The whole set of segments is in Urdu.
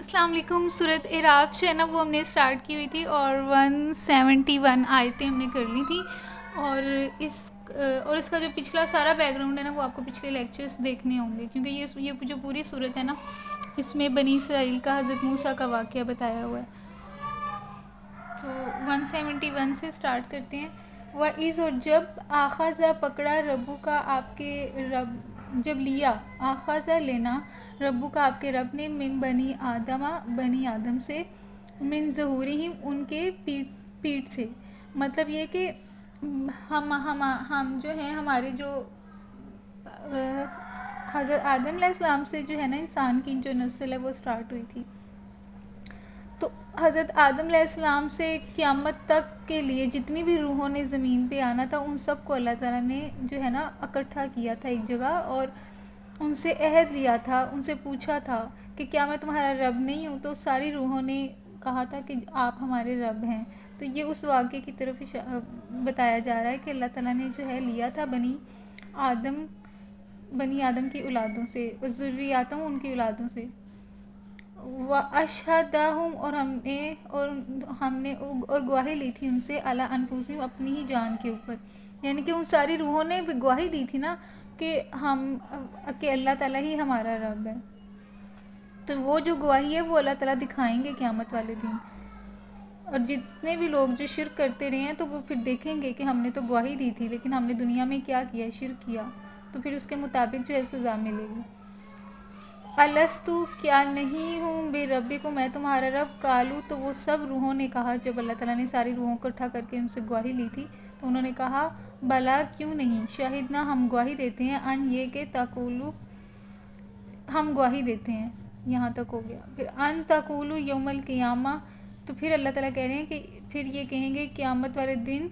السلام علیکم. صورت اعراف جو ہے نا وہ ہم نے اسٹارٹ کی ہوئی تھی اور 171 آیتیں ہم نے کر لی تھی. اور اس کا جو پچھلا سارا بیک گراؤنڈ ہے نا وہ آپ کو پچھلے لیکچرز دیکھنے ہوں گے، کیونکہ یہ جو پوری صورت ہے نا اس میں بنی اسرائیل کا حضرت موسیٰ کا واقعہ بتایا ہوا ہے. تو 171 سے اسٹارٹ کرتے ہیں. وَإِذْ، اور جب آخذ پکڑا ربو کا آپ کے رب، جب لیا آخذ لینا ربو کا آپ کے رب نے من بنی آدم سے، من ظہورہم ان کے پیٹھ سے. مطلب یہ کہ ہم جو ہیں ہمارے جو حضرت آدم علیہ السلام سے جو ہے نا انسان کی جو نسل ہے وہ سٹارٹ ہوئی تھی. تو حضرت آدم علیہ السلام سے قیامت تک کے لیے جتنی بھی روحوں نے زمین پہ آنا تھا ان سب کو اللہ تعالیٰ نے جو ہے نا اکٹھا کیا تھا ایک جگہ، اور ان سے عہد لیا تھا، ان سے پوچھا تھا کہ کیا میں تمہارا رب نہیں ہوں؟ تو ساری روحوں نے کہا تھا کہ آپ ہمارے رب ہیں. تو یہ اس واقعے کی طرف بتایا جا رہا ہے کہ اللہ تعالیٰ نے جو ہے لیا تھا بنی آدم کی اولادوں سے، ذریاتوں ان کی اولادوں سے. وَأَشْهَدَهُمْ، اور ہم نے گواہی لی تھی ان سے، عَلَىٰ أَنفُسِهِمْ، اپنی ہی جان کے اوپر. یعنی کہ ان ساری روحوں نے بھی گواہی دی تھی نا کہ اللہ تعالیٰ ہی ہمارا رب ہے. تو وہ جو گواہی ہے وہ اللہ تعالیٰ دکھائیں گے قیامت والے دن. اور جتنے بھی لوگ جو شرک کرتے رہے ہیں تو وہ پھر دیکھیں گے کہ ہم نے تو گواہی دی تھی لیکن ہم نے دنیا میں کیا کیا، شرک کیا، تو پھر اس کے مطابق جو ہے سزا ملے گی. الستو، کیا نہیں ہوں بے ربکم، میں تمہارا رب. قالو، تو وہ سب روحوں نے کہا جب اللہ تعالیٰ نے ساری روحوں کو اکٹھا کر کے ان سے گواہی لی تھی تو انہوں نے کہا بلا، کیوں نہیں، شاہدنا، ہم گواہی دیتے ہیں، ان یہ کہ تقولو، ہم گواہی دیتے ہیں. یہاں تک ہو گیا. پھر ان تقولو یوم القیامہ، تو پھر اللہ تعالیٰ کہہ رہے ہیں کہ پھر یہ کہیں گے قیامت والے دن.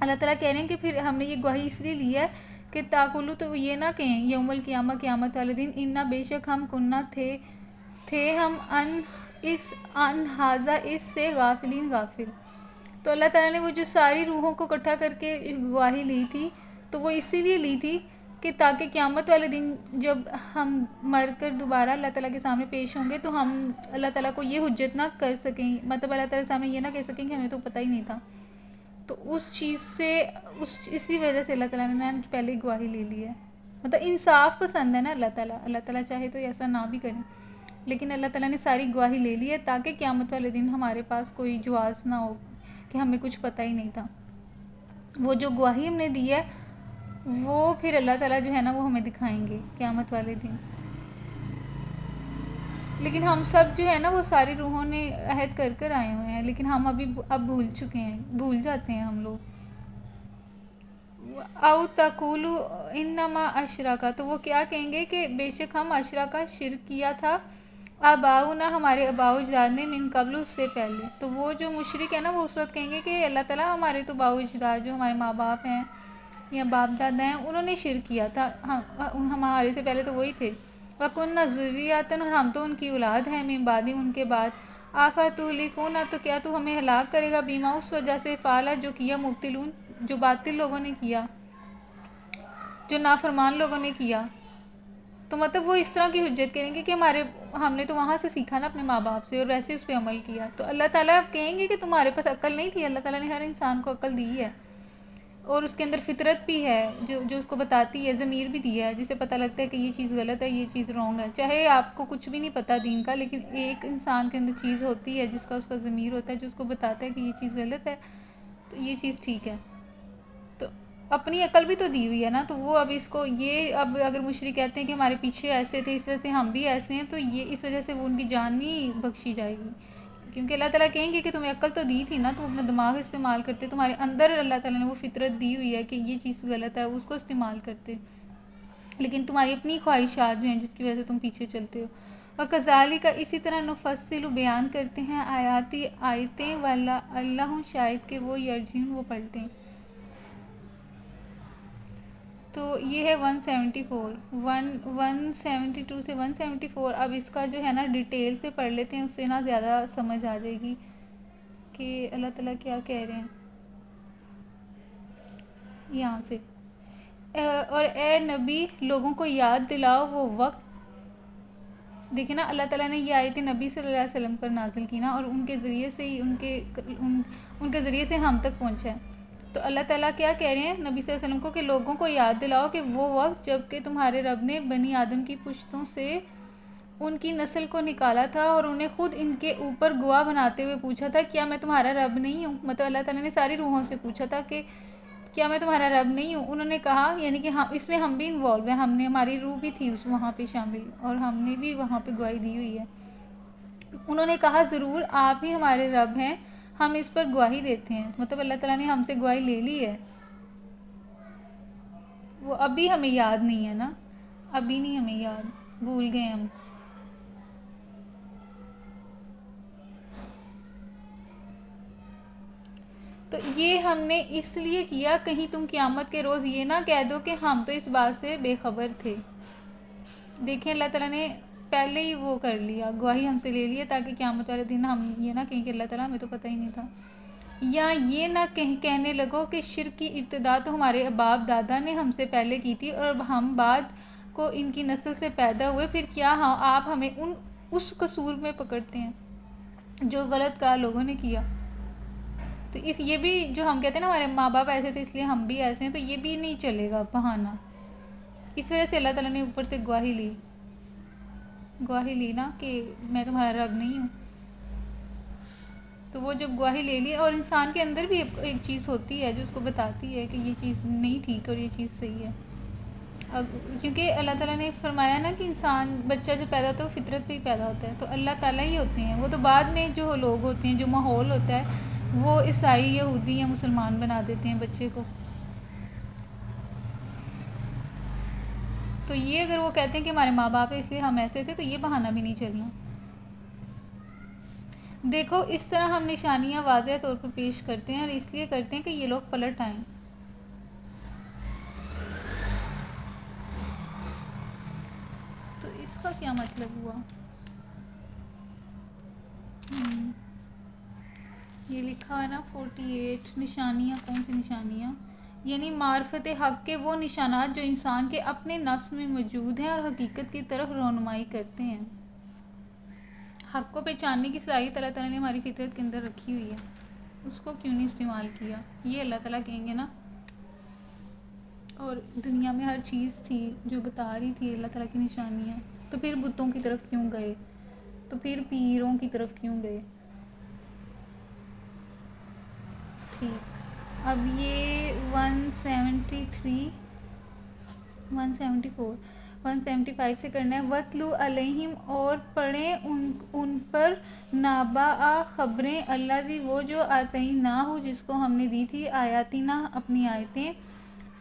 اللہ تعالیٰ کہہ رہے ہیں کہ پھر ہم نے یہ گواہی اس لیے لی ہے کہ تاکلو، تو وہ یہ نہ کہیں یوم القیامہ، قیامت والے دن، انا، بے شک ہم کننا تھے ہم ان ہاذا، اس سے غافلین، غافل. تو اللہ تعالیٰ نے وہ جو ساری روحوں کو اکٹھا کر کے گواہی لی تھی تو وہ اسی لیے لی تھی کہ تاکہ قیامت والے دن جب ہم مر کر دوبارہ اللہ تعالیٰ کے سامنے پیش ہوں گے تو ہم اللہ تعالیٰ کو یہ حجت نہ کر سکیں، مطلب اللہ تعالیٰ کے سامنے یہ نہ کہہ سکیں کہ ہمیں تو پتہ ہی نہیں تھا. تو اس چیز سے اسی وجہ سے اللہ تعالیٰ نے پہلے گواہی لے لی ہے. مطلب انصاف پسند ہے نا اللہ تعالیٰ چاہے تو ایسا نہ بھی کریں، لیکن اللہ تعالیٰ نے ساری گواہی لے لی ہے تاکہ قیامت والے دن ہمارے پاس کوئی جواز نہ ہو کہ ہمیں کچھ پتہ ہی نہیں تھا. وہ جو گواہی ہم نے دی ہے وہ پھر اللہ تعالیٰ جو ہے نا وہ ہمیں دکھائیں گے قیامت والے دن. لیکن ہم سب جو ہے نا وہ ساری روحوں نے عہد کر کر آئے ہوئے ہیں، لیکن ہم اب بھول چکے ہیں، بھول جاتے ہیں ہم لوگ. او تقولو انما اشرکا، تو وہ کیا کہیں گے کہ بے شک ہم اشرکا، شرک کیا تھا، آباؤنا، ہمارے آباء و اجداد نے، من قبل، اس سے پہلے. تو وہ جو مشرک ہے نا وہ اس وقت کہیں گے کہ اللہ تعالیٰ ہمارے تو آباء و اجداد جو ہمارے ماں باپ ہیں یا باپ دادا ہیں انہوں نے شرک کیا تھا، ہمارے سے پہلے تو وہی تھے. وَكُنَّا ذُرِّيَّةً، اور ہم تو ان کی اولاد ہیں، من بعدہم، ان کے بعد. آفَتُہْلِكُونَا، تو کیا تو ہمیں ہلاک کرے گا، بیما، اس وجہ سے، فعلا، جو کیا، مبتلون، جو باطل لوگوں نے کیا، جو نافرمان لوگوں نے کیا. تو مطلب وہ اس طرح کی حجت کریں گے کہ ہم نے تو وہاں سے سیکھا نا اپنے ماں باپ سے اور ویسے اس پہ عمل کیا. تو اللہ تعالیٰ کہیں گے کہ تمہارے پاس عقل نہیں تھی، اللہ تعالیٰ نے ہر انسان کو عقل دی ہے اور اس کے اندر فطرت بھی ہے جو اس کو بتاتی ہے، ضمیر بھی دی ہے جسے پتہ لگتا ہے کہ یہ چیز غلط ہے، یہ چیز رانگ ہے. چاہے آپ کو کچھ بھی نہیں پتہ دین کا، لیکن ایک انسان کے اندر چیز ہوتی ہے جس کا اس کا ضمیر ہوتا ہے جو اس کو بتاتا ہے کہ یہ چیز غلط ہے تو یہ چیز ٹھیک ہے. تو اپنی عقل بھی تو دی ہوئی ہے نا. تو وہ اب اس کو یہ اب اگر مشرک کہتے ہیں کہ ہمارے پیچھے ایسے تھے اس وجہ سے ہم بھی ایسے ہیں، تو یہ اس وجہ سے وہ ان کی جان نہیں بخشی جائے گی، کیونکہ اللہ تعالیٰ کہیں گے کہ تمہیں عقل تو دی تھی نا، تم اپنا دماغ استعمال کرتے، تمہارے اندر اللہ تعالیٰ نے وہ فطرت دی ہوئی ہے کہ یہ چیز غلط ہے، اس کو استعمال کرتے، لیکن تمہاری اپنی خواہشات جو ہیں جس کی وجہ سے تم پیچھے چلتے ہو. وَكَذَلِكَ، اسی طرح نُفَصِّلُ، بیان کرتے ہیں، آیاتی، آیتیں، وَلَعَلَّهُمْ، شاید کہ وہ یرجعون، وہ پلٹیں. تو یہ ہے 174. 172 سے 174. اب اس کا جو ہے نا ڈیٹیل سے پڑھ لیتے ہیں، اس سے نا زیادہ سمجھ آ جائے گی کہ اللہ تعالیٰ کیا کہہ رہے ہیں یہاں سے. اور اے نبی، لوگوں کو یاد دلاؤ وہ وقت دیکھیں نا اللہ تعالیٰ نے یہ آیتیں نبی صلی اللہ علیہ وسلم پر نازل کی نا، اور ان کے ذریعے سے ہی ان کے ذریعے سے ہم تک پہنچا ہے. تو اللہ تعالیٰ کیا کہہ رہے ہیں نبی صلی اللہ علیہ وسلم کو کہ لوگوں کو یاد دلاؤ کہ وہ وقت جب کہ تمہارے رب نے بنی آدم کی پشتوں سے ان کی نسل کو نکالا تھا اور انہیں خود ان کے اوپر گواہ بناتے ہوئے پوچھا تھا کیا میں تمہارا رب نہیں ہوں. مطلب اللہ تعالیٰ نے ساری روحوں سے پوچھا تھا کہ کیا میں تمہارا رب نہیں ہوں. انہوں نے کہا، یعنی کہ ہم اس میں ہم بھی انوالو ہیں، ہم نے ہماری روح بھی تھی اس وہاں پہ شامل، اور ہم نے بھی وہاں پہ گواہی دی ہوئی ہے. انہوں نے کہا ضرور آپ ہی ہمارے رب ہیں، ہم اس پر گواہی دیتے ہیں. مطلب اللہ تعالیٰ نے ہم سے گواہی لے لی ہے. وہ ابھی ہمیں یاد نہیں ہے نا، ابھی نہیں ہمیں یاد، بھول گئے ہم. تو یہ ہم نے اس لیے کیا کہیں تم قیامت کے روز یہ نہ کہہ دو کہ ہم تو اس بات سے بے خبر تھے. دیکھیں اللہ تعالیٰ نے پہلے ہی وہ کر لیا، گواہی ہم سے لے لیا، تاکہ قیامت والے دن ہم یہ نہ کہیں کہ اللہ تعالیٰ ہمیں تو پتہ ہی نہیں تھا. یا یہ نہ کہنے لگو کہ شرک کی ابتدا تو ہمارے باپ دادا نے ہم سے پہلے کی تھی، اور اب ہم بعد کو ان کی نسل سے پیدا ہوئے، پھر کیا آپ ہمیں اس قصور میں پکڑتے ہیں جو غلط کار لوگوں نے کیا. تو یہ بھی جو ہم کہتے ہیں نا ہمارے ماں باپ ایسے تھے اس لیے ہم بھی ایسے ہیں، تو یہ بھی نہیں چلے گا بہانہ. اس وجہ سے اللہ تعالیٰ نے اوپر سے گواہی لی نا کہ میں تمہارا رب نہیں ہوں. تو وہ جب گواہی لے لی، اور انسان کے اندر بھی ایک چیز ہوتی ہے جو اس کو بتاتی ہے کہ یہ چیز نہیں ٹھیک اور یہ چیز صحیح ہے. اب کیونکہ اللہ تعالیٰ نے فرمایا نا کہ انسان بچہ جو پیدا ہوتا ہے وہ فطرت پہ ہی پیدا ہوتا ہے، تو اللہ تعالیٰ ہی ہوتے ہیں. وہ تو بعد میں جو لوگ ہوتے ہیں، جو ماحول ہوتا ہے، وہ عیسائی یہودی یا مسلمان بنا دیتے ہیں بچے کو. تو یہ اگر وہ کہتے ہیں کہ ہمارے ماں باپ ہیں اس لیے ہم ایسے تھے، تو یہ بہانہ بھی نہیں چلنا. دیکھو اس طرح ہم نشانیاں واضح طور پر پیش کرتے ہیں، اور اس لیے کرتے ہیں کہ یہ لوگ پلٹ آئیں. تو اس کا کیا مطلب ہوا؟ یہ لکھا ہے نا 48 نشانیاں. کون سی نشانیاں؟ یعنی معرفت حق کے وہ نشانات جو انسان کے اپنے نفس میں موجود ہیں اور حقیقت کی طرف رہنمائی کرتے ہیں. حق کو پہچاننے کی صلاحیت اللہ تعالیٰ نے ہماری فطرت کے اندر رکھی ہوئی ہے، اس کو کیوں نہیں استعمال کیا؟ یہ اللہ تعالیٰ کہیں گے نا. اور دنیا میں ہر چیز تھی جو بتا رہی تھی اللہ تعالیٰ کی نشانیاں، تو پھر بتوں کی طرف کیوں گئے؟ تو پھر پیروں کی طرف کیوں گئے؟ ٹھیک. اب یہ 173 174 175 سے کرنا ہے. وَاتْلُ عَلَيْهِمْ، اور پڑھیں ان پر نَبَأَ خبریں، الذی وہ جو آتیناہ جس کو ہم نے دی تھی آیاتنا اپنی آیتیں،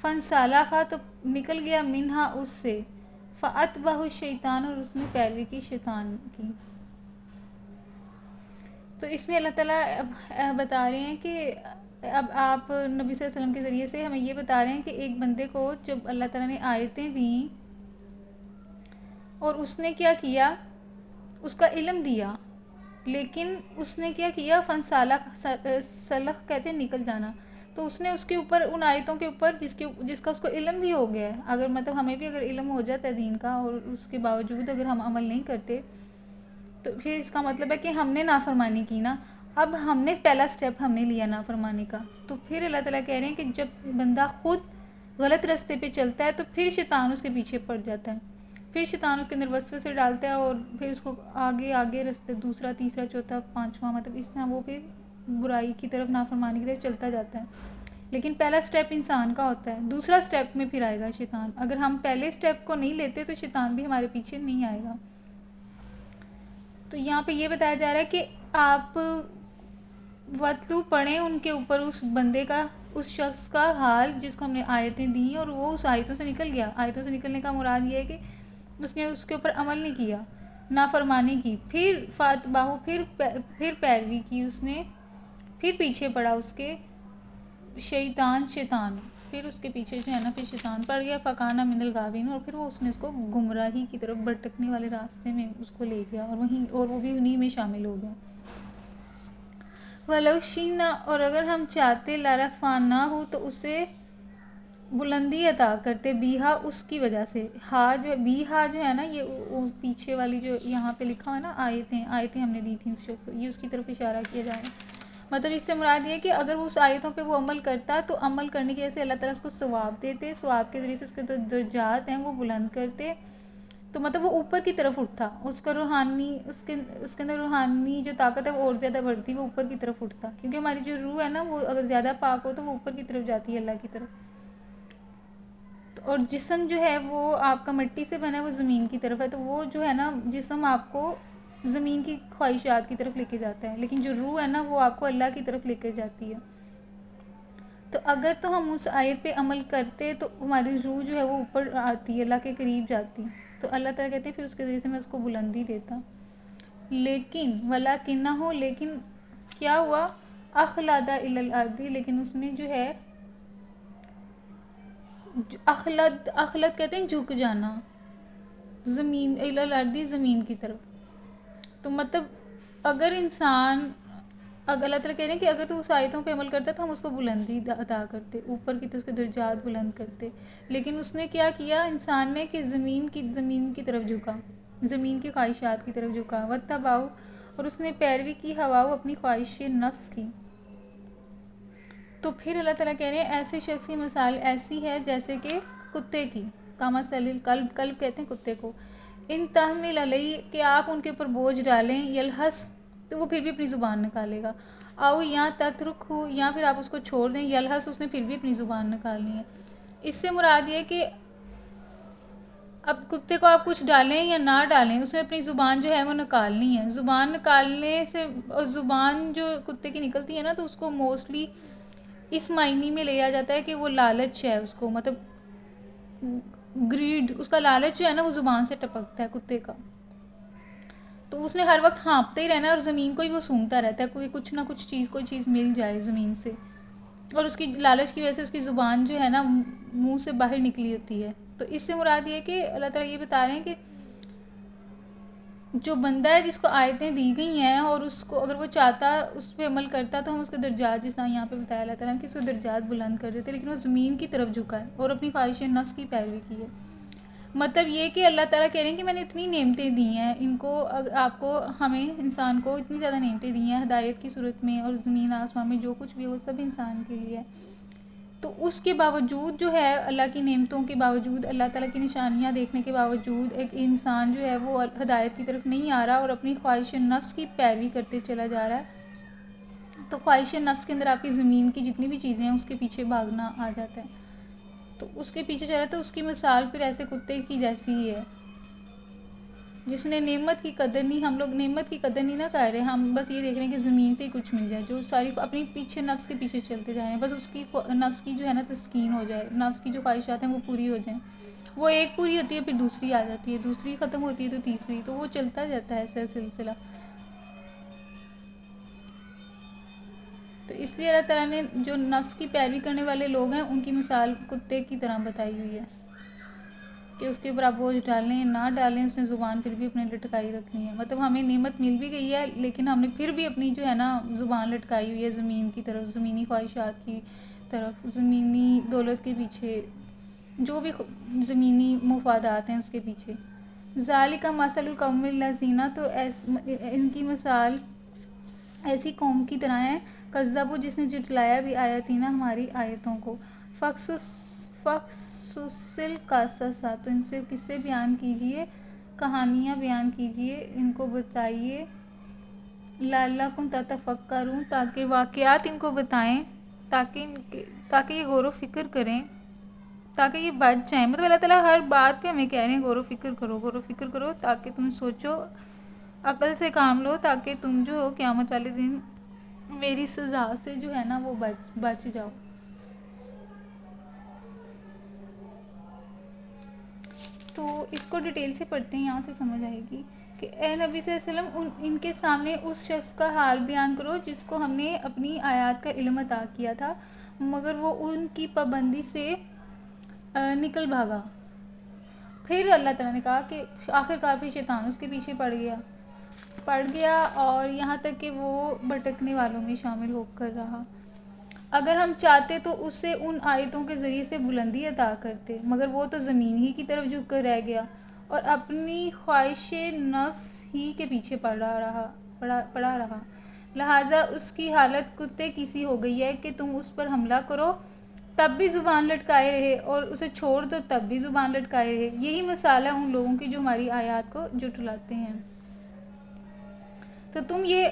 فانسلخ تو نکل گیا منہا اس سے، فأتبعہ الشیطان اور اس نے پیروی کی شیطان کی. تو اس میں اللہ تعالیٰ بتا رہے ہیں کہ اب آپ نبی صلی اللہ علیہ وسلم کے ذریعے سے ہمیں یہ بتا رہے ہیں کہ ایک بندے کو جب اللہ تعالیٰ نے آیتیں دیں اور اس نے کیا کیا، اس کا علم دیا، لیکن اس نے کیا کیا، سلخ کہتے ہیں نکل جانا. تو اس نے اس کے اوپر ان آیتوں کے اوپر جس کا اس کو علم بھی ہو گیا ہے، اگر مطلب ہمیں بھی اگر علم ہو جاتا ہے دین کا اور اس کے باوجود اگر ہم عمل نہیں کرتے، تو پھر اس کا مطلب ہے کہ ہم نے نافرمانی کی نا. اب ہم نے پہلا سٹیپ ہم نے لیا نافرمانی کا. تو پھر اللہ تعالیٰ کہہ رہے ہیں کہ جب بندہ خود غلط راستے پہ چلتا ہے تو پھر شیطان اس کے پیچھے پڑ جاتا ہے، پھر شیطان اس کے اندر وسوسے ڈالتا ہے، اور پھر اس کو آگے راستے دوسرا تیسرا چوتھا پانچواں، مطلب اس طرح وہ پھر برائی کی طرف نافرمانی کی طرف چلتا جاتا ہے. لیکن پہلا سٹیپ انسان کا ہوتا ہے، دوسرا سٹیپ میں پھر آئے گا شیطان. اگر ہم پہلے سٹیپ کو نہیں لیتے تو شیطان بھی ہمارے پیچھے نہیں آئے گا. تو یہاں پہ یہ بتایا جا رہا ہے کہ آپ وَاتْلُو پڑھیں ان کے اوپر اس بندے کا، اس شخص کا حال جس کو ہم نے آیتیں دیں اور وہ اس آیتوں سے نکل گیا. آیتوں سے نکلنے کا مراد یہ ہے کہ اس نے اس کے اوپر عمل نہیں کیا، نافرمانی کی، پھر فاتباہو پھر پیروی کی اس نے، پھر پیچھے پڑا اس کے شیطان، پھر اس کے پیچھے جو ہے نا پھر شیطان پڑ گیا. فکانہ من الغاوین، اور پھر وہ اس نے اس کو گمراہی کی طرف بھٹکنے والے راستے میں اس کو لے گیا، اور وہ بھی انہی میں شامل ہو گیا. وَلَوْ شِئْنَا، اور اگر ہم چاہتے، لَرَفَعْنَاهُ تو اسے بلندی عطا کرتے بیہا اس کی وجہ سے. ہا جو ہے بیہا جو ہے نا یہ پیچھے والی جو یہاں پہ لکھا ہے نا آیتیں ہم نے دی تھیں اس شخص کو, یہ اس کی طرف اشارہ کیا جا رہا ہے. مطلب اس سے مراد یہ ہے کہ اگر وہ اس آیتوں پہ وہ عمل کرتا تو عمل کرنے کی وجہ سے اللہ تعالیٰ اس کو ثواب دیتے, ثواب کے ذریعے سے اس کے درجات ہیں وہ بلند کرتے, تو مطلب وہ اوپر کی طرف اٹھتا, اس کا روحانی اس کے اندر روحانی جو طاقت ہے وہ اور زیادہ بڑھتی, وہ اوپر کی طرف اٹھتا, کیونکہ ہماری جو روح ہے نا وہ اگر زیادہ پاک ہو تو وہ اوپر کی طرف جاتی ہے اللہ کی طرف. اور جسم جو ہے وہ آپ کا مٹی سے بنا ہے, وہ زمین کی طرف ہے, تو وہ جو ہے نا جسم آپ کو زمین کی خواہشات کی طرف لے کے جاتا ہے, لیکن جو روح ہے نا وہ آپ کو اللہ کی طرف لے کے جاتی ہے. تو اگر تو ہم اس آیت پہ عمل کرتے تو ہماری روح جو ہے وہ اوپر آتی ہے, اللہ کے قریب جاتی, تو اللہ تعالیٰ کہتے ہیں پھر اس کے ذریعے سے میں اس کو بلندی دیتا. لیکن وَلَٰكِنَّهُ لیکن کیا ہوا, اخلد الی الارض, لیکن اس نے جو ہے اخلد کہتے ہیں جھک جانا, زمین الی الارض زمین کی طرف. تو مطلب اگر اللہ تعالیٰ کہہ رہے ہیں کہ اگر تو اس آیتوں پہ عمل کرتا تو ہم اس کو بلندی عطا کرتے, اوپر کی طرف اس کے درجات بلند کرتے, لیکن اس نے کیا کیا انسان نے کہ زمین کی طرف جھکا, زمین کی خواہشات کی طرف جھکا, واتبعوا اور اس نے پیروی کی ہواؤ اپنی خواہش نفس کی. تو پھر اللہ تعالیٰ کہہ رہے ہیں ایسے شخص کی مثال ایسی ہے جیسے کہ کتے کی, کامثل الکلب, کلب کہتے ہیں کتے کو, ان تحمل علیہ کہ آپ ان کے اوپر بوجھ ڈالیں, یلہس تو وہ پھر بھی اپنی زبان نکالے گا, آؤ یا تترک ہو یا پھر آپ اس کو چھوڑ دیں, یلہس اس نے پھر بھی اپنی زبان نکالنی ہے. اس سے مراد یہ کہ اب کتے کو آپ کچھ ڈالیں یا نہ ڈالیں اس نے اپنی زبان جو ہے وہ نکالنی ہے. زبان نکالنے سے, اور زبان جو کتے کی نکلتی ہے نا تو اس کو موسٹلی اس معنی میں لیا جاتا ہے کہ وہ لالچ ہے, اس کو مطلب گریڈ, اس کا لالچ جو ہے نا وہ زبان سے ٹپکتا ہے کتے کا, تو اس نے ہر وقت ہانپتے ہی رہنا ہے اور زمین کو ہی وہ سونگھتا رہتا ہے, کچھ نہ کچھ کوئی چیز مل جائے زمین سے, اور اس کی لالچ کی وجہ سے اس کی زبان جو ہے نا منہ سے باہر نکلی ہوتی ہے. تو اس سے مراد یہ ہے کہ اللہ تعالیٰ یہ بتا رہے ہیں کہ جو بندہ ہے جس کو آیتیں دی گئی ہیں اور اس کو اگر وہ چاہتا اس پہ عمل کرتا تو ہم اس کے درجات, جس طرح یہاں پہ بتایا اللہ تعالیٰ کہ اس کے درجات بلند کر دیتے, لیکن وہ زمین کی طرف جھکا ہے اور اپنی خواہش نفس کی پیروی کی ہے. مطلب یہ کہ اللہ تعالیٰ کہہ رہے ہیں کہ میں نے اتنی نعمتیں دی ہیں ان کو, آپ کو, ہمیں انسان کو اتنی زیادہ نعمتیں دی ہیں ہدایت کی صورت میں, اور زمین آسمان میں جو کچھ بھی ہے وہ سب انسان کے لیے ہے. تو اس کے باوجود جو ہے اللہ کی نعمتوں کے باوجود, اللہ تعالیٰ کی نشانیاں دیکھنے کے باوجود ایک انسان جو ہے وہ ہدایت کی طرف نہیں آ رہا اور اپنی خواہش نفس کی پیروی کرتے چلا جا رہا ہے. تو خواہش نفس کے اندر آپ کی زمین کی جتنی بھی چیزیں ہیں اس کے پیچھے بھاگنا آ جاتا ہے, تو اس کے پیچھے چلا تو اس کی مثال پھر ایسے کتے کی جیسی ہی ہے جس نے نعمت کی قدر نہیں, ہم لوگ نعمت کی قدر نہیں نہ کر رہے, ہم بس یہ دیکھ رہے ہیں کہ زمین سے ہی کچھ مل جائے, جو ساری اپنی پیچھے نفس کے پیچھے چلتے جائیں, بس اس کی نفس کی جو ہے نا تسکین ہو جائے, نفس کی جو خواہشات ہیں وہ پوری ہو جائیں. وہ ایک پوری ہوتی ہے پھر دوسری آ جاتی ہے, دوسری ختم ہوتی ہے تو تیسری, تو وہ چلتا جاتا ہے ایسا سلسلہ. تو اس لیے اللہ تعالیٰ نے جو نفس کی پیروی کرنے والے لوگ ہیں ان کی مثال کتے کی طرح بتائی ہوئی ہے کہ اس کے اوپر آپ بوجھ ڈالیں نہ ڈالیں, اس نے زبان پھر بھی اپنے لٹکائی رکھنی ہے. مطلب ہمیں نعمت مل بھی گئی ہے لیکن ہم نے پھر بھی اپنی جو ہے نا زبان لٹکائی ہوئی ہے زمین کی طرف, زمینی خواہشات کی طرف, زمینی دولت کے پیچھے, جو بھی زمینی مفادات ہیں اس کے پیچھے. ذالک مثل القوم الذین, تو ان کی مثال ایسی قوم کی طرح ہے کذبوا جس نے جھٹلایا بھی آیاتنا ہماری آیتوں کو, فقصص القصص, تو ان سے قصے بیان کیجئے, کہانیاں بیان کیجئے, ان کو بتائیے, لعلکم تتفکرون تاکہ واقعات ان کو بتائیں, تاکہ یہ غور و فکر کریں, تاکہ یہ بچ جائیں. مطلب اللہ تعالیٰ ہر بات پہ ہمیں کہہ رہے ہیں غور و فکر کرو, غور و فکر کرو تاکہ تم سوچو, عقل سے کام لو, تاکہ تم جو ہو قیامت والے دن میری سزا سے جو ہے نا وہ بچ جاؤ. تو اس کو ڈیٹیل سے پڑھتے ہیں, یہاں سے سمجھ آئے گی کہ اے نبی صلی اللہ علیہ وسلم ان کے سامنے اس شخص کا حال بیان کرو جس کو ہم نے اپنی آیات کا علم عطا کیا تھا مگر وہ ان کی پابندی سے نکل بھاگا. پھر اللہ تعالیٰ نے کہا کہ آخر کار پھر شیطان اس کے پیچھے پڑ گیا اور یہاں تک کہ وہ بھٹکنے والوں میں شامل ہو کر رہا. اگر ہم چاہتے تو اسے ان آیتوں کے ذریعے سے بلندی عطا کرتے، مگر وہ تو زمین ہی کی طرف جھک کر رہ گیا اور اپنی خواہش نفس ہی کے پیچھے پڑا رہا۔ لہٰذا اس کی حالت کتے کی سی ہو گئی ہے کہ تم اس پر حملہ کرو تب بھی زبان لٹکائے رہے اور اسے چھوڑ دو تب بھی زبان لٹکائے رہے۔ یہی مثال ہے ان لوگوں کی جو ہماری آیات کو جھٹلاتے ہیں۔ تو تم یہ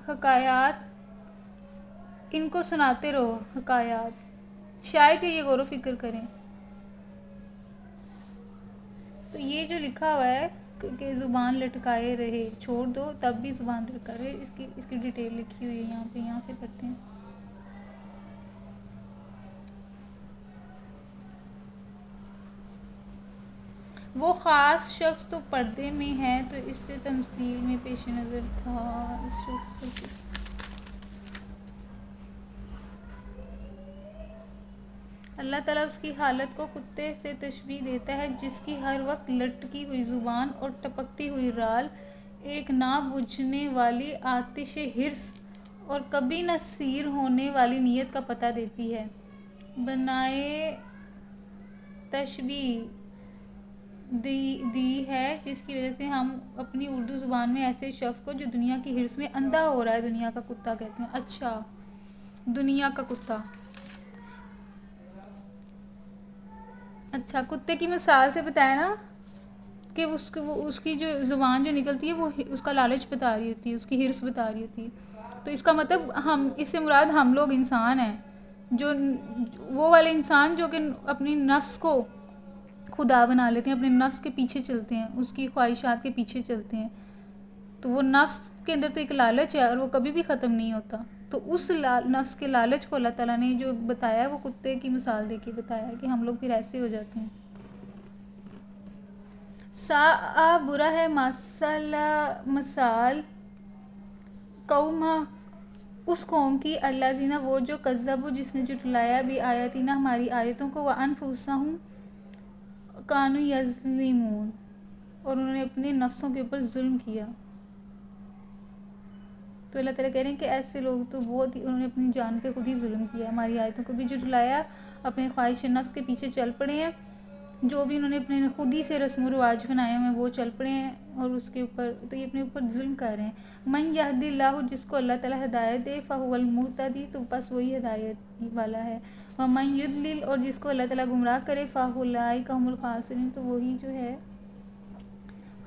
حکایات ان کو سناتے رہو، حکایات، شاید کہ یہ غور و فکر کریں۔ تو یہ جو لکھا ہوا ہے کہ زبان لٹکائے رہے، چھوڑ دو تب بھی زبان لٹکائے رہے، اس کی ڈیٹیل لکھی ہوئی ہے یہاں پہ، یہاں سے پڑھتے ہیں۔ وہ خاص شخص تو پردے میں ہے تو اس سے تمثیل میں پیش نظر تھا اس شخص پر اللہ تعالیٰ اس کی حالت کو کتے سے تشبیہ دیتا ہے جس کی ہر وقت لٹکی ہوئی زبان اور ٹپکتی ہوئی رال ایک نہ بجھنے والی آتش حرص اور کبھی نہ سیر ہونے والی نیت کا پتہ دیتی ہے۔ بنائے تشبیہ دی ہے جس کی وجہ سے ہم اپنی اردو زبان میں ایسے شخص کو جو دنیا کی حرص میں اندھا ہو رہا ہے دنیا کا کتا کہتے ہیں۔ اچھا، دنیا کا کتا، اچھا، کتے کی مثال سے بتایا نا کہ اس کی جو زبان جو نکلتی ہے وہ اس کا لالچ بتا رہی ہوتی ہے، اس کی حرص بتا رہی ہوتی ہے۔ تو اس کا مطلب اس سے مراد ہم لوگ انسان ہیں، جو وہ والے انسان جو کہ اپنی نفس کو خدا بنا لیتے ہیں، اپنے نفس کے پیچھے چلتے ہیں، اس کی خواہشات کے پیچھے چلتے ہیں۔ تو وہ نفس کے اندر تو ایک لالچ ہے اور وہ کبھی بھی ختم نہیں ہوتا۔ تو اس نفس کے لالچ کو اللہ تعالیٰ نے جو بتایا ہے وہ کتے کی مثال دے کے بتایا ہے کہ ہم لوگ پھر ایسے ہو جاتے ہیں۔ برا ہے مثال قوما اس قوم کی الذین وہ جو کذبوا جس نے جھٹلایا بھی آیاتنا ہماری آیتوں کو وانفسہم کانوا یظلمون اور انہوں نے اپنے نفسوں کے اوپر ظلم کیا۔ تو اللہ تعالیٰ کہہ رہے ہیں کہ ایسے لوگ تو بہت ہی انہوں نے اپنی جان پہ خود ہی ظلم کیا، ہماری آیتوں کو بھی جھٹلایا، اپنے خواہش نفس کے پیچھے چل پڑے ہیں، جو بھی انہوں نے اپنے خود ہی سے رسم و رواج بنائے ہوئے ہیں وہ چل پڑے ہیں اور اس کے اوپر تو یہ اپنے اوپر ظلم کر رہے ہیں۔ من یہدی اللہ جس کو اللہ تعالیٰ ہدایت دے فہو المہتدی تو بس وہی ہدایت والا ہے، ومن یضلل اور جس کو اللہ تعالیٰ گمراہ کرے فاولئک هم الخاسرون تو وہی جو ہے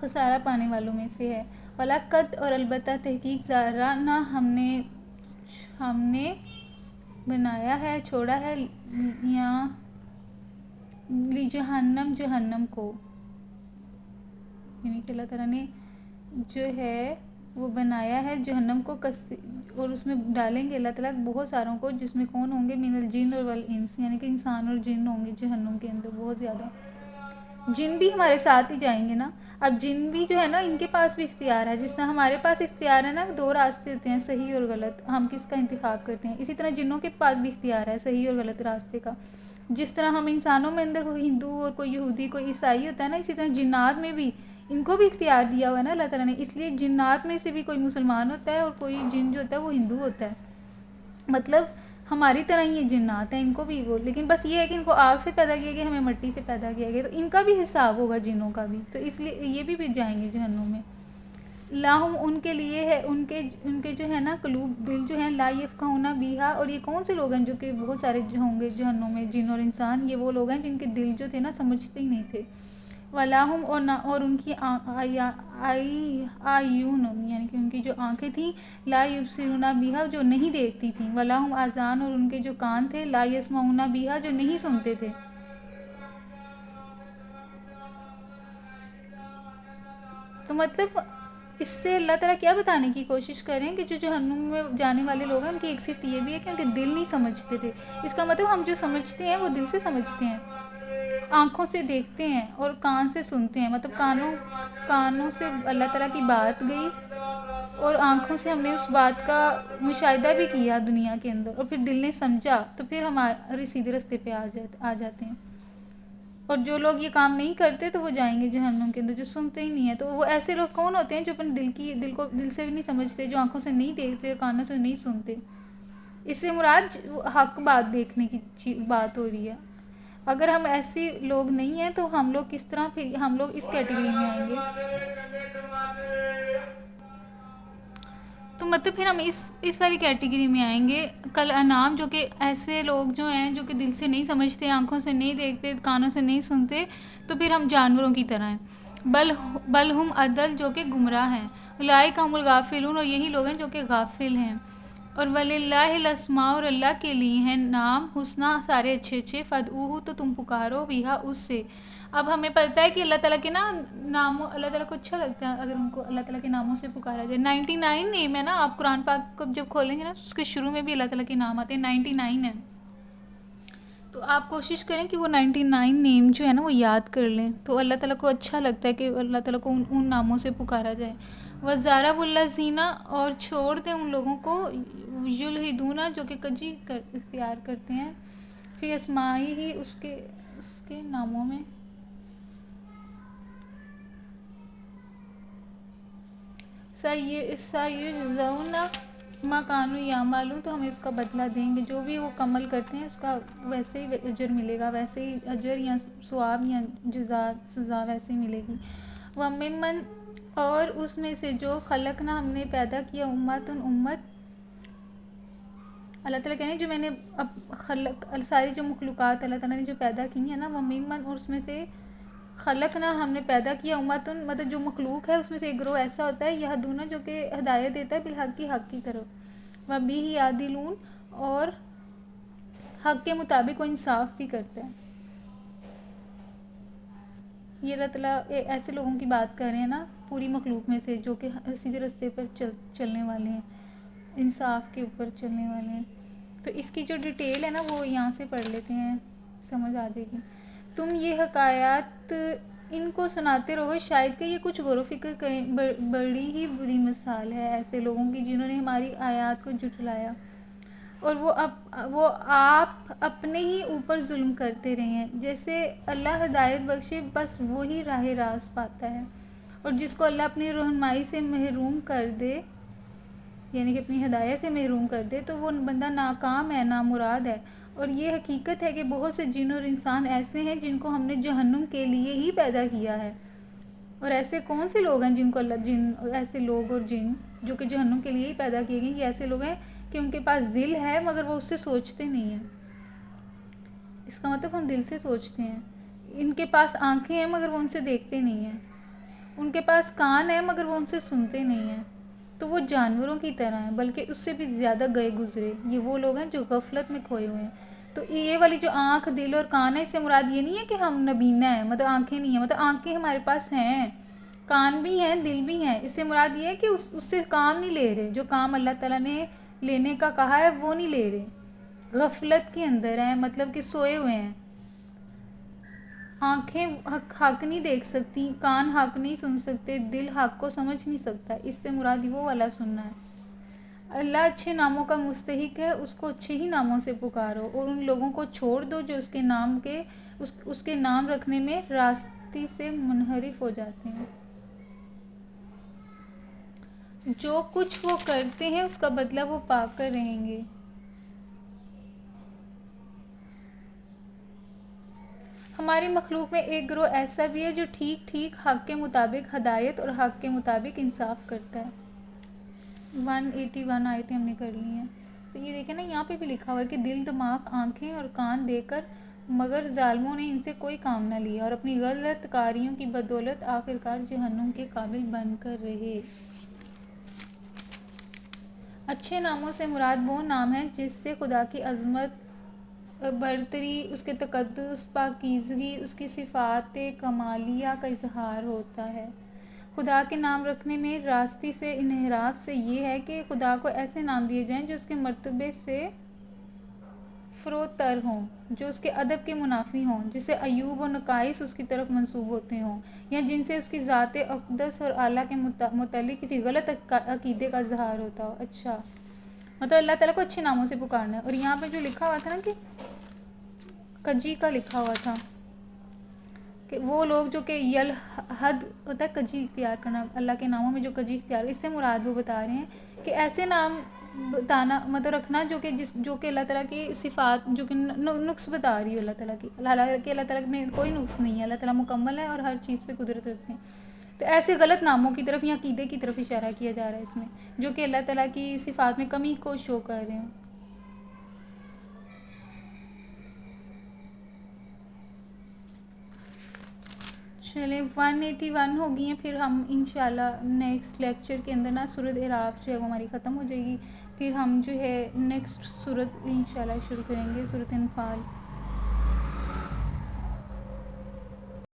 خسارہ پانے والوں میں سے ہے۔ وَلَقَدْ اور البتہ تحقیق ذَرَأْنَا ہم نے بنایا ہے، چھوڑا ہے یہاں جہنم کو، یعنی کہ اللہ تعالیٰ نے جو ہے وہ بنایا ہے جہنم کو اور اس میں ڈالیں گے اللہ تعالیٰ بہت ساروں کو، جس میں کون ہوں گے من الجن والانس یعنی کہ انسان اور جن ہوں گے جہنم کے اندر بہت زیادہ۔ جن بھی ہمارے ساتھ ہی جائیں گے نا، اب جن بھی جو ہے نا ان کے پاس بھی اختیار ہے، جس طرح ہمارے پاس اختیار ہے نا، دو راستے ہوتے ہیں صحیح اور غلط، ہم کس کا انتخاب کرتے ہیں، اسی طرح جنوں کے پاس بھی اختیار ہے صحیح اور غلط راستے کا۔ جس طرح ہم انسانوں میں اندر کوئی ہندو اور کوئی یہودی کوئی عیسائی ہوتا ہے نا، اسی طرح جنات میں بھی ان کو بھی اختیار دیا ہوا ہے نا اللہ تعالیٰ نے، اس لیے جنات میں سے بھی کوئی مسلمان ہوتا ہے اور کوئی جن جو ہوتا ہے وہ ہندو ہوتا ہے، مطلب ہماری طرح ہی یہ جنات ہیں، ان کو بھی وہ، لیکن بس یہ ہے کہ ان کو آگ سے پیدا کیا گیا، ہمیں مٹی سے پیدا کیا گیا، تو ان کا بھی حساب ہوگا جنوں کا بھی، تو اس لیے یہ بھی جائیں گے جہنم میں۔ لاہم ان کے لیے ہے ان کے جو ہے نا قلوب دل جو ہیں لا یفقہون بیہا، اور یہ کون سے لوگ ہیں جو کہ بہت سارے ہوں گے جہنم میں جن اور انسان، یہ وہ لوگ ہیں جن کے دل جو تھے نا سمجھتے ہی نہیں تھے۔ ولاہم اور ان کی آیون یعنی کہ ان کی جو آنکھیں تھیں لا یبصرون بیہا جو نہیں دیکھتی تھیں، ولاہم آذان اور ان کے جو کان تھے لا یسمعون بیہا جو نہیں سنتے تھے۔ تو مطلب اس سے اللہ تعالیٰ کیا بتانے کی کوشش کریں کہ جو جہنم میں جانے والے لوگ ہیں ان کی ایک صفت یہ بھی ہے کہ ان کے دل نہیں سمجھتے تھے، اس کا مطلب ہم جو سمجھتے ہیں وہ دل سے سمجھتے ہیں، آنکھوں سے دیکھتے ہیں اور کان سے سنتے ہیں، مطلب کانوں سے اللہ تعالیٰ کی بات گئی اور آنکھوں سے ہم نے اس بات کا مشاہدہ بھی کیا دنیا کے اندر اور پھر دل نے سمجھا تو پھر ہمارے سیدھے راستے پہ آ جاتے ہیں۔ اور جو لوگ یہ کام نہیں کرتے تو وہ جائیں گے جہنم کے اندر، جو سنتے ہی نہیں ہیں۔ تو وہ ایسے لوگ کون ہوتے ہیں جو اپنے دل سے بھی نہیں سمجھتے، جو آنکھوں سے نہیں دیکھتے اور کانوں سے نہیں سنتے، اس سے مراد حق بات دیکھنے کی بات ہو رہی ہے. اگر ہم ایسے لوگ نہیں ہیں تو ہم لوگ کس طرح پھر ہم لوگ اس کیٹیگری میں آئیں گے. تو مطلب پھر ہم اس والی کیٹیگری میں آئیں گے. کل انعام جو کہ ایسے لوگ جو ہیں جو کہ دل سے نہیں سمجھتے، آنکھوں سے نہیں دیکھتے، کانوں سے نہیں سنتے، تو پھر ہم جانوروں کی طرح ہیں. بل ہم عدل جو کہ گمراہ ہیں. اولئک هم الغافلون، اور یہی لوگ ہیں جو کہ غافل ہیں. اور وَلِلَّهِ الْأَسْمَاءُ، اور اللہ کے لیے ہیں نام حسنہ سارے اچھے اچھے. فَادْعُوهُ، تو تم پکارو بِهَا اس سے. اب ہمیں پتہ ہے کہ اللہ تعالیٰ کے ناموں، اللہ تعالیٰ کو اچھا لگتا ہے اگر ان کو اللہ تعالیٰ کے ناموں سے پکارا جائے. 99 نیم ہے نا. آپ قرآن پاک کو جب کھولیں گے نا اس کے شروع میں بھی اللہ تعالیٰ کے نام آتے ہیں. 99 ہیں. تو آپ کوشش کریں کہ وہ 99 نیم جو ہے نا وہ یاد کر لیں. تو اللہ تعالیٰ کو اچھا لگتا ہے کہ اللہ تعالیٰ کو ان ناموں سے پکارا جائے. وَذَرَوْا الَّذِينَ، اور چھوڑ دیں ان لوگوں کو، یلحدون، جو کہ کجی اختیار کرتے ہیں، فی اسمائی ہی، اس کے ناموں میں. سَيُجْزَوْنَ مَا كَانُوا يَعْمَلُونَ، تو ہمیں اس کا بدلہ دیں گے. جو بھی وہ عمل کرتے ہیں اس کا ویسے ہی اجر ملے گا، ویسے ہی اجر یا ثواب یا جزا سزا ویسے ہی ملے گی. وَمِمَّنْ، اور اس میں سے جو خلقنا، ہم نے پیدا کیا، امت. اللہ تعالیٰ کہنے جو میں نے اب ساری جو مخلوقات اللہ تعالیٰ نے جو پیدا کی ہیں نا، وَمِمَّنْ، اور اس میں سے خلقنا، ہم نے پیدا کیا، امتن، مطلب جو مخلوق ہے اس میں سے ایک گروہ ایسا ہوتا ہے یہدون، جو کہ ہدایت دیتا ہے بالحق، حق کی طرف. وَبِهِ یعدلون، اور حق کے مطابق وہ انصاف بھی کرتا ہے. یہ اللہ تعالیٰ ایسے لوگوں کی بات کر رہے ہیں نا پوری مخلوق میں سے جو کہ سیدھے راستے پر چلنے والے ہیں، انصاف کے اوپر چلنے والے ہیں. تو اس کی جو ڈیٹیل ہے نا وہ یہاں سے پڑھ لیتے ہیں، سمجھ آ جائے گی. تم یہ حکایات ان کو سناتے رہو، شاید کہ یہ کچھ غور و فکر کریں. بڑی ہی بری مثال ہے ایسے لوگوں کی جنہوں نے ہماری آیات کو جھٹلایا، اور وہ آپ اپنے ہی اوپر ظلم کرتے رہے ہیں. جیسے اللہ ہدایت بخشے بس وہی راہ راست پاتا ہے، اور جس کو اللہ اپنی رہنمائی سے محروم کر دے، یعنی کہ اپنی ہدایت سے محروم کر دے، تو وہ بندہ ناکام ہے، نامراد ہے. اور یہ حقیقت ہے کہ بہت سے جن اور انسان ایسے ہیں جن کو ہم نے جہنم کے لیے ہی پیدا کیا ہے. اور ایسے کون سے لوگ ہیں جن کو ایسے لوگ اور جن جو کہ جہنم کے لیے ہی پیدا کیے گئے. یہ ایسے لوگ ہیں کہ ان کے پاس دل ہے مگر وہ اس سے سوچتے نہیں ہیں. اس کا مطلب ہم دل سے سوچتے ہیں. ان کے پاس آنکھیں ہیں مگر وہ ان سے دیکھتے نہیں ہیں. ان کے پاس کان ہیں مگر وہ ان سے سنتے نہیں ہیں. تو وہ جانوروں کی طرح ہیں، بلکہ اس سے بھی زیادہ گئے گزرے. یہ وہ لوگ ہیں جو غفلت میں کھوئے ہوئے ہیں. تو یہ والی جو آنکھ، دل اور کان ہے، اس سے مراد یہ نہیں ہے کہ ہم نابینا ہیں، مطلب آنکھیں نہیں ہیں. مطلب آنکھیں ہمارے پاس ہیں، کان بھی ہیں، دل بھی ہیں. اس سے مراد یہ ہے کہ اس سے کام نہیں لے رہے. جو کام اللہ تعالیٰ نے لینے کا کہا ہے وہ نہیں لے رہے. غفلت کے اندر ہیں، مطلب کہ سوئے ہوئے ہیں. آنکھیں حق نہیں دیکھ سکتی، کان حق نہیں سن سکتے، دل حق کو سمجھ نہیں سکتا. اس سے مراد وہ والا سننا ہے. اللہ اچھے ناموں کا مستحق ہے، اس کو اچھے ہی ناموں سے پکارو، اور ان لوگوں کو چھوڑ دو جو اس کے نام رکھنے میں راستی سے منحرف ہو جاتے ہیں. جو کچھ وہ کرتے ہیں اس کا بدلہ وہ پا کر رہیں گے. ہماری مخلوق میں ایک گروہ ایسا بھی ہے جو ٹھیک ٹھیک حق کے مطابق ہدایت اور حق کے مطابق انصاف کرتا ہے. 181 آیتیں ہم نے کر لی ہیں. تو یہ دیکھیں نا یہاں پہ بھی لکھا ہوا ہے کہ دل، دماغ، آنکھیں اور کان دے کر مگر ظالموں نے ان سے کوئی کام نہ لیا، اور اپنی غلط کاریوں کی بدولت آخرکار جہنم کے قابل بن کر رہے. اچھے ناموں سے مراد وہ نام ہے جس سے خدا کی عظمت، برتری، اس کے تقدس، پاکیزگی، اس کی صفات کمالیہ کا اظہار ہوتا ہے. خدا کے نام رکھنے میں راستی سے انحراف سے یہ ہے کہ خدا کو ایسے نام دیے جائیں جو اس کے مرتبے سے فروتر ہوں، جو اس کے ادب کے منافی ہوں، جسے عیوب و نقائص اس کی طرف منسوب ہوتے ہوں، یا جن سے اس کی ذات اقدس اور اعلیٰ کے متعلق کسی غلط عقیدے کا اظہار ہوتا ہو. اچھا، مطلب اللہ تعالیٰ کو اچھے ناموں سے پکارنا ہے. اور یہاں پہ جو لکھا ہوا تھا نا کہ کجی کا لکھا ہوا تھا کہ وہ لوگ جو کہ یلحد ہوتا ہے کجی اختیار کرنا، اللہ کے ناموں میں جو کجی اختیار، اس سے مراد وہ بتا رہے ہیں کہ ایسے نام بتانا مطلب رکھنا جو کہ اللہ تعالیٰ کی صفات جو کہ نقص بتا رہی ہے اللہ تعالیٰ کی، حالانکہ اللہ تعالیٰ میں کوئی نقص نہیں ہے، اللہ تعالیٰ مکمل ہے اور ہر چیز پہ قدرت رکھتے ہیں. تو ایسے غلط ناموں کی طرف یا عقیدے کی طرف اشارہ کیا جا رہا ہے اس میں، جو کہ اللہ تعالیٰ کی صفات میں کمی کو شو کر رہے ہیں. چلیں 181 ہو گئی ہیں. پھر ہم انشاءاللہ نیکسٹ لیکچر کے اندر نا سورۃ اعراف جو ہے وہ ہماری ختم ہو جائے گی. پھر ہم جو ہے نیکسٹ سورت انشاءاللہ شروع کریں گے، سورۃ انفال.